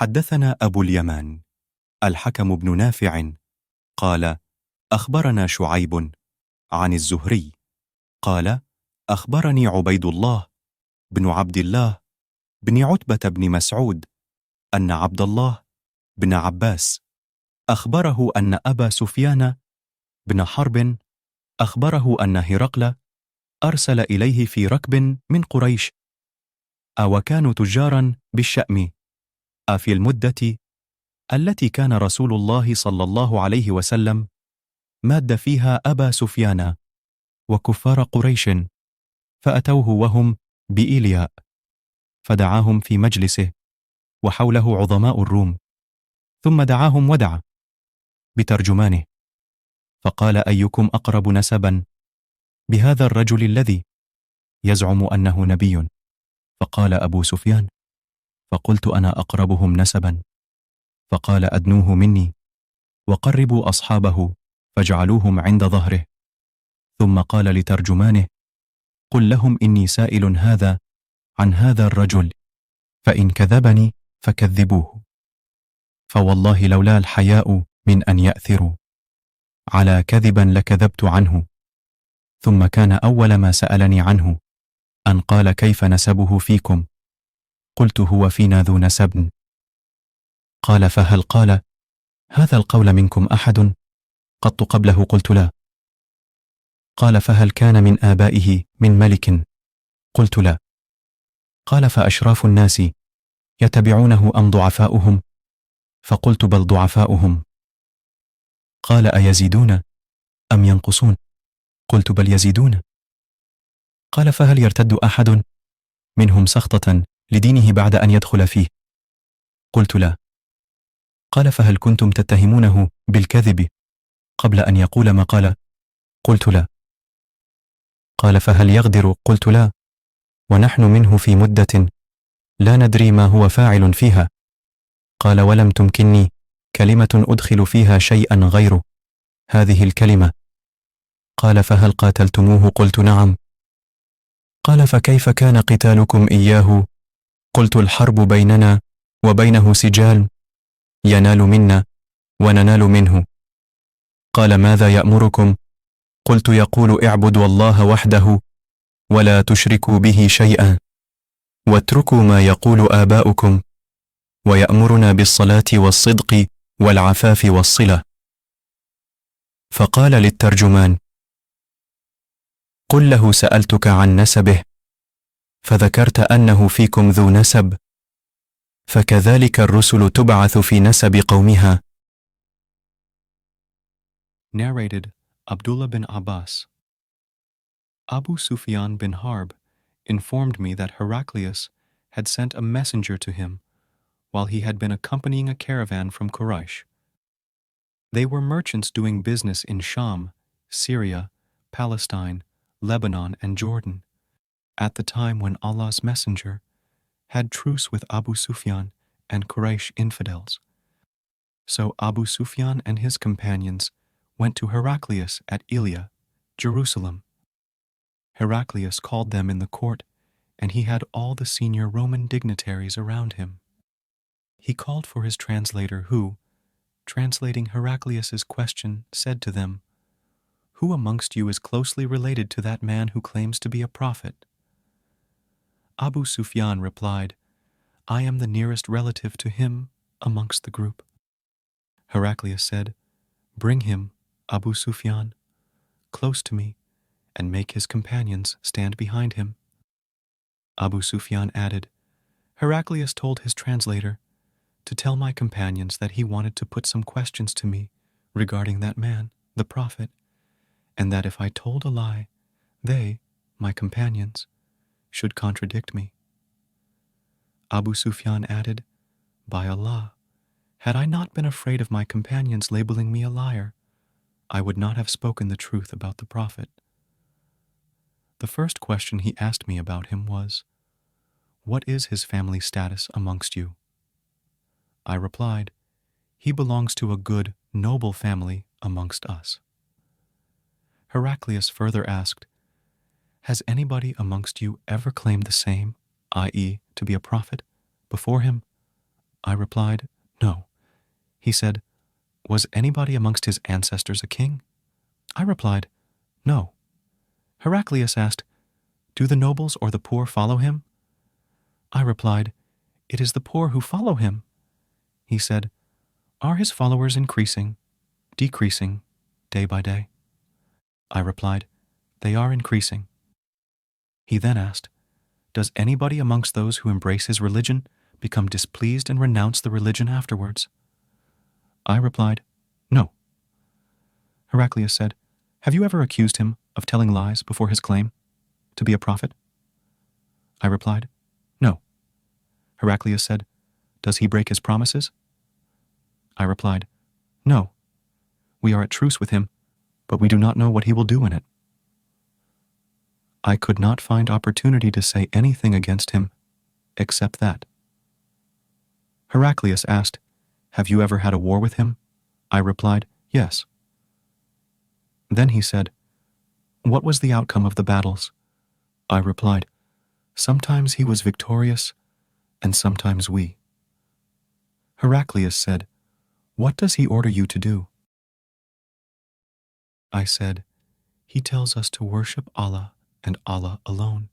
حدثنا أبو اليمان الحكم بن نافع قال: أخبرنا شعيب عن الزهري قال: أخبرني عبيد الله بن عبد الله بن عتبة بن مسعود أن عبد الله بن عباس أخبره أن أبا سفيان بن حرب أخبره أن هرقل أرسل إليه في ركب من قريش وكانوا تجارا بالشأم في المدة التي كان رسول الله صلى الله عليه وسلم ماد فيها أبا سفيان وكفار قريش، فأتوه وهم بإيلياء فدعاهم في مجلسه وحوله عظماء الروم، ثم دعاهم ودعا بترجمانه فقال: أيكم أقرب نسبا بهذا الرجل الذي يزعم أنه نبي؟ فقال أبو سفيان: فقلت: أنا أقربهم نسبا. فقال: أدنوه مني وقربوا أصحابه فاجعلوهم عند ظهره. ثم قال لترجمانه: قل لهم إني سائل هذا عن هذا الرجل، فإن كذبني فكذبوه، فوالله لولا الحياء من أن يأثروا على كذبا لكذبت عنه. ثم كان أول ما سألني عنه أن قال: كيف نسبه فيكم؟ قلت: هو فينا ذو نسب. قال: فهل قال هذا القول منكم أحد قط قبله؟ قلت: لا. قال: فهل كان من آبائه من ملك؟ قلت: لا. قال: فأشراف الناس يتبعونه أم ضعفاؤهم؟ فقلت: بل ضعفاؤهم. قال: أيزيدون أم ينقصون؟ قلت: بل يزيدون. قال: فهل يرتد أحد منهم سخطة لدينه بعد أن يدخل فيه؟ قلت: لا. قال: فهل كنتم تتهمونه بالكذب قبل أن يقول ما قال؟ قلت: لا. قال: فهل يغدر؟ قلت: لا، ونحن منه في مدة لا ندري ما هو فاعل فيها. قال: ولم تمكنني كلمة أدخل فيها شيئا غير هذه الكلمة. قال: فهل قاتلتموه؟ قلت: نعم. قال: فكيف كان قتالكم إياه؟ قلت: الحرب بيننا وبينه سجال، ينال منا وننال منه. قال: ماذا يأمركم؟ قلت: يقول: اعبدوا الله وحده ولا تشركوا به شيئا، واتركوا ما يقول آباؤكم، ويأمرنا بالصلاة والصدق والعفاف والصلة. فقال للترجمان: قل له سألتك عن نسبه فذكرت أنه فيكم ذو نسب، فكذلك الرسل تبعث في نسب قومها. Narrated Abdullah bin Abbas. Abu Sufyan bin Harb informed me that Heraclius had sent a messenger to him while he had been accompanying a caravan from Quraysh. They were merchants doing business in Sham, Syria, Palestine, Lebanon, and Jordan, at the time when Allah's messenger had truce with Abu Sufyan and Quraysh infidels. So Abu Sufyan and his companions went to Heraclius at Ilia, Jerusalem. Heraclius called them in the court, and he had all the senior Roman dignitaries around him. He called for his translator who, translating Heraclius's question, said to them, "Who amongst you is closely related to that man who claims to be a prophet?" Abu Sufyan replied, "I am the nearest relative to him amongst the group." Heraclius said, "Bring him, Abu Sufyan, close to me, and make his companions stand behind him." Abu Sufyan added, "Heraclius told his translator to tell my companions that he wanted to put some questions to me regarding that man, the prophet, and that if I told a lie, they, my companions, should contradict me." Abu Sufyan added, "By Allah, had I not been afraid of my companions labeling me a liar, I would not have spoken the truth about the prophet." The first question he asked me about him was, "What is his family status amongst you?" I replied, "He belongs to a good, noble family amongst us." Heraclius further asked, "Has anybody amongst you ever claimed the same, i.e., to be a prophet, before him?" I replied, "No." He said, "Was anybody amongst his ancestors a king?" I replied, "No." Heraclius asked, "Do the nobles or the poor follow him?" I replied, "It is the poor who follow him." He said, "Are his followers increasing, decreasing, day by day?" I replied, "They are increasing." He then asked, "Does anybody amongst those who embrace his religion become displeased and renounce the religion afterwards?" I replied, "No." Heraclius said, "Have you ever accused him of telling lies before his claim to be a prophet?" I replied, "No." Heraclius said, "Does he break his promises?" I replied, "No. We are at truce with him, but we do not know what he will do in it." I could not find opportunity to say anything against him except that. Heraclius asked, "Have you ever had a war with him?" I replied, "Yes." Then he said, "What was the outcome of the battles?" I replied, "Sometimes he was victorious, and sometimes we." Heraclius said, "What does he order you to do?" I said, "He tells us to worship Allah and Allah alone,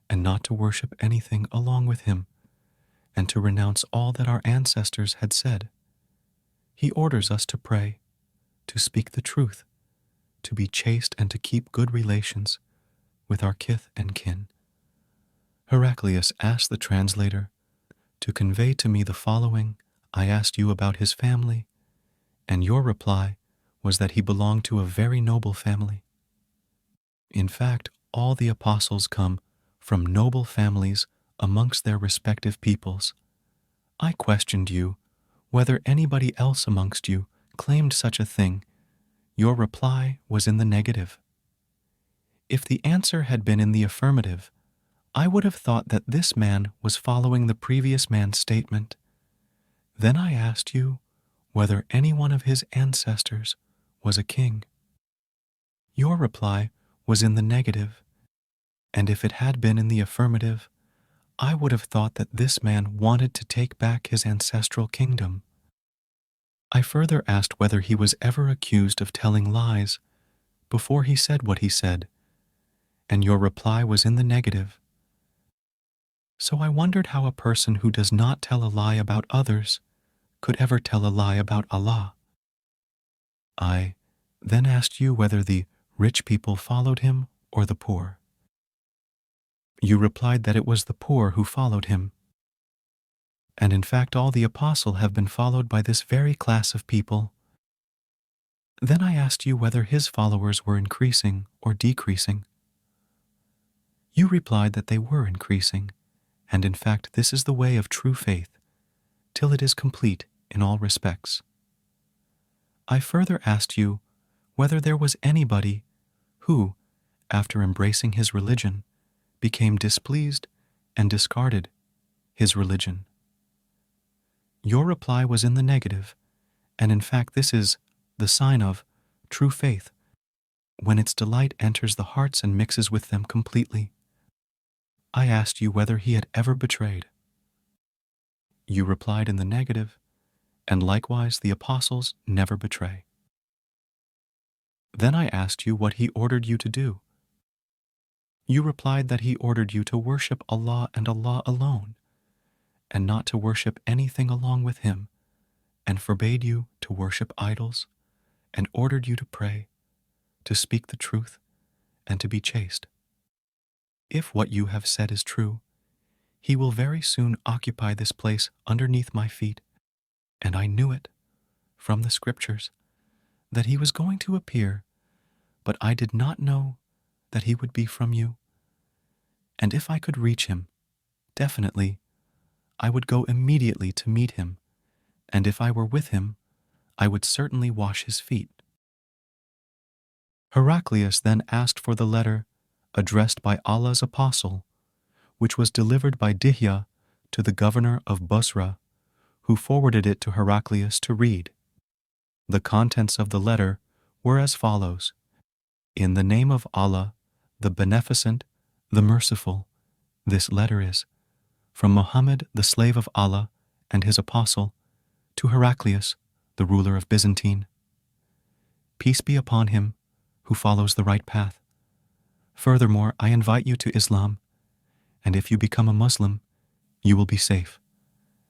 and not to worship anything along with him, and to renounce all that our ancestors had said. He orders us to pray, to speak the truth, to be chaste and to keep good relations with our kith and kin." Heraclius asked the translator to convey to me the following. I asked you about his family, and your reply was that he belonged to a very noble family. In fact, all the apostles come from noble families amongst their respective peoples. I questioned you whether anybody else amongst you claimed such a thing. Your reply was in the negative. If the answer had been in the affirmative, I would have thought that this man was following the previous man's statement. Then I asked you whether any one of his ancestors was a king. Your reply was in the negative, and if it had been in the affirmative, I would have thought that this man wanted to take back his ancestral kingdom. I further asked whether he was ever accused of telling lies before he said what he said, and your reply was in the negative. So I wondered how a person who does not tell a lie about others could ever tell a lie about Allah. I then asked you whether the rich people followed him or the poor. You replied that it was the poor who followed him. And in fact, all the apostles have been followed by this very class of people. Then I asked you whether his followers were increasing or decreasing. You replied that they were increasing, and in fact this is the way of true faith, till it is complete in all respects. I further asked you whether there was anybody who, after embracing his religion, became displeased and discarded his religion. Your reply was in the negative, and in fact this is the sign of true faith, when its delight enters the hearts and mixes with them completely. I asked you whether he had ever betrayed. You replied in the negative, and likewise the apostles never betray. Then I asked you what he ordered you to do. You replied that he ordered you to worship Allah and Allah alone, and not to worship anything along with him, and forbade you to worship idols, and ordered you to pray, to speak the truth, and to be chaste. If what you have said is true, he will very soon occupy this place underneath my feet, and I knew it from the scriptures that he was going to appear, but I did not know that he would be from you. And if I could reach him, definitely, I would go immediately to meet him, and if I were with him, I would certainly wash his feet. Heraclius then asked for the letter addressed by Allah's apostle, which was delivered by Dihya to the governor of Basra, who forwarded it to Heraclius to read. The contents of the letter were as follows: "In the name of Allah, the Beneficent, the Merciful, this letter is from Muhammad, the slave of Allah, and his apostle, to Heraclius, the ruler of Byzantine. Peace be upon him who follows the right path. Furthermore, I invite you to Islam, and if you become a Muslim, you will be safe,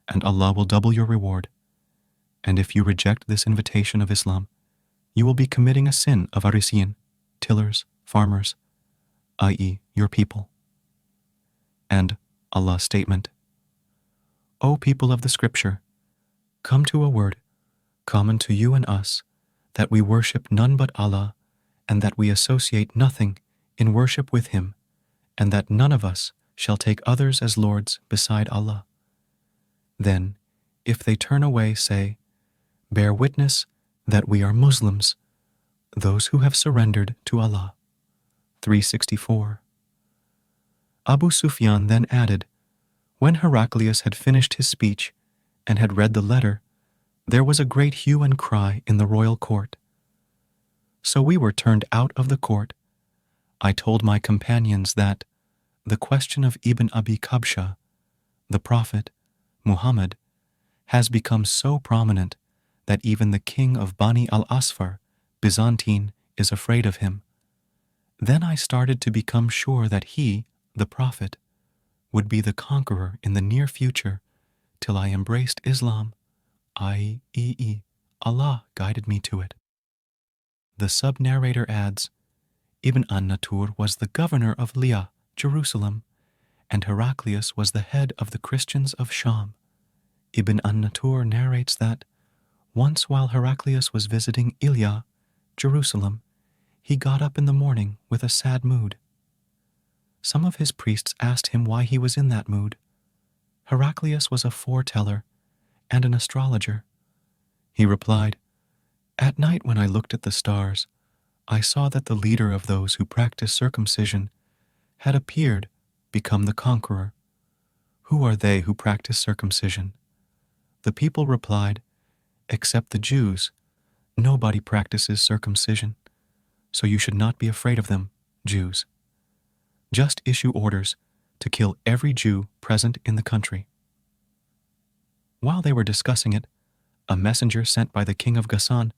and Allah will double your reward. And if you reject this invitation of Islam, you will be committing a sin of arisiyin, tillers, farmers, i.e., your people. And Allah's statement, O people of the Scripture, come to a word common to you and us, that we worship none but Allah, and that we associate nothing in worship with Him, and that none of us shall take others as lords beside Allah. Then, if they turn away, say, bear witness that we are Muslims, those who have surrendered to Allah. 364. Abu Sufyan then added, when Heraclius had finished his speech and had read the letter, there was a great hue and cry in the royal court. So we were turned out of the court. I told my companions that the question of Ibn Abi Kabsha, the Prophet, Muhammad, has become so prominent that even the king of Bani al-Asfar, Byzantine, is afraid of him. Then I started to become sure that he, the Prophet, would be the conqueror in the near future, till I embraced Islam, i.e., Allah guided me to it. The sub-narrator adds, Ibn an-Natur was the governor of Lya, Jerusalem, and Heraclius was the head of the Christians of Sham. Ibn an-Natur narrates that once while Heraclius was visiting Ilya, Jerusalem, he got up in the morning with a sad mood. Some of his priests asked him why he was in that mood. Heraclius was a foreteller and an astrologer. He replied, at night when I looked at the stars, I saw that the leader of those who practice circumcision had appeared, become the conqueror. Who are they who practice circumcision? The people replied, except the Jews, nobody practices circumcision, so you should not be afraid of them, Jews. Just issue orders to kill every Jew present in the country. While they were discussing it, a messenger sent by the king of Ghassan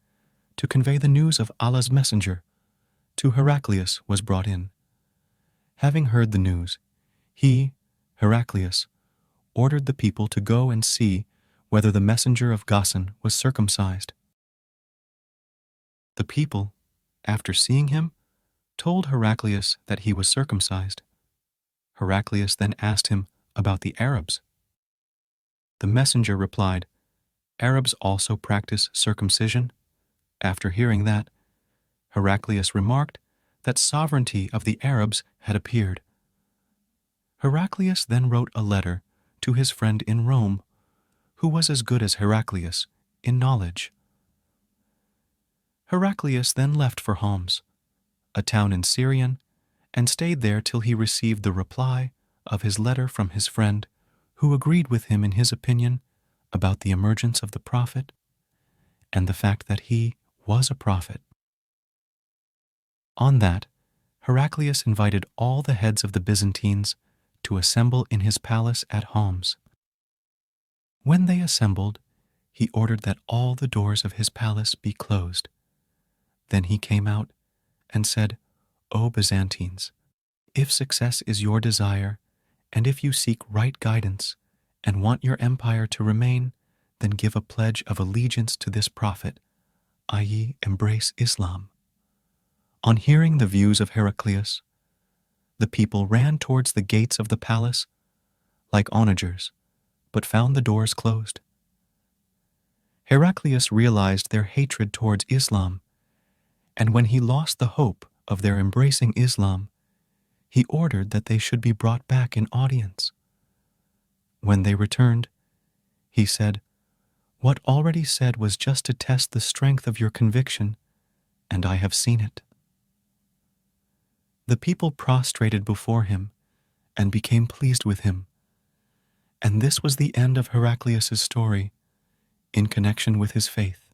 to convey the news of Allah's messenger to Heraclius was brought in. Having heard the news, he, Heraclius, ordered the people to go and see whether the messenger of Ghassan was circumcised. The people, after seeing him, told Heraclius that he was circumcised. Heraclius then asked him about the Arabs. The messenger replied, Arabs also practice circumcision. After hearing that, Heraclius remarked that sovereignty of the Arabs had appeared. Heraclius then wrote a letter to his friend in Rome, who was as good as Heraclius in knowledge. Heraclius then left for Homs, a town in Syrian, and stayed there till he received the reply of his letter from his friend, who agreed with him in his opinion about the emergence of the Prophet and the fact that he was a prophet. On that, Heraclius invited all the heads of the Byzantines to assemble in his palace at Homs. When they assembled, he ordered that all the doors of his palace be closed. Then he came out and said, O Byzantines, if success is your desire, and if you seek right guidance and want your empire to remain, then give a pledge of allegiance to this prophet, i.e., embrace Islam. On hearing the views of Heraclius, the people ran towards the gates of the palace like onagers, but found the doors closed. Heraclius realized their hatred towards Islam, and when he lost the hope of their embracing Islam, he ordered that they should be brought back in audience. When they returned, he said, What already said was just to test the strength of your conviction, and I have seen it. The people prostrated before him and became pleased with him. And this was the end of Heraclius' story in connection with his faith.